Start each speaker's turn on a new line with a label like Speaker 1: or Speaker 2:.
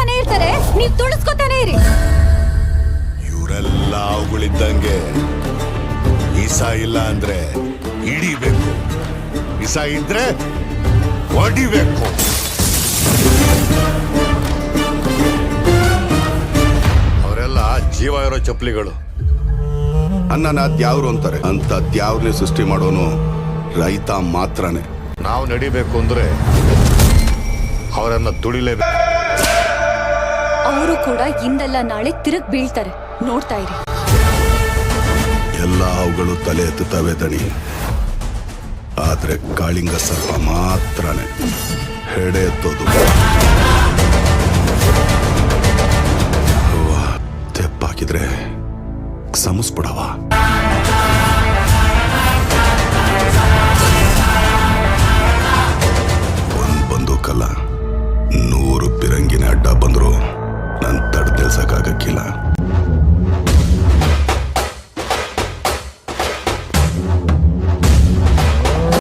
Speaker 1: ಹೊಡಿತಾನೆ ಇರ್ತಾರೆ, ನೀವ್ ತುಳಿಸ್ಕೊತಾನೆ ಇರಿ.
Speaker 2: ಇವರೆಲ್ಲ ಅವುಗಳಿದ್ದಂಗೆ. ಇಸ ಇಲ್ಲ ಅಂದ್ರೆ ಹಿಡಿಬೇಕು, ಇಸ ಇದ್ರೆ ಹೊಡಿಬೇಕು. ಅವರೆಲ್ಲ ಜೀವ ಇರೋ ಚಪ್ಪಲಿಗಳು.
Speaker 3: ಅನ್ನನ ದ್ಯಾವ್ರು ಅಂತಾರೆ, ಅಂತ ದ್ಯಾವ್ರನ್ನೇ ಸೃಷ್ಟಿ ಮಾಡೋನು ರೈತ ಮಾತ್ರನೇ.
Speaker 2: ನಾವು ನಡಿಬೇಕು ಅಂದ್ರೆ ಅವರನ್ನ ದುಡಿಲೇಬೇಕು.
Speaker 1: ಅವರು ಕೂಡ ಇಂದಲ್ಲ ನಾಳೆ ತಿರುಗ್ ಬೀಳ್ತಾರೆ, ನೋಡ್ತಾ ಇರಿ.
Speaker 3: ಎಲ್ಲ ಅವುಗಳು ತಲೆ ಎತ್ತುತ್ತವೆ ದಣಿ, ಆದ್ರೆ ಕಾಳಿಂಗ ಸರ್ಪ ಮಾತ್ರನೇ ಹೆಡೆ ಎತ್ತೋದು. ತೆಪ್ಪಾಕಿದ್ರೆ ಸಮಸ್ಬಿಡವ.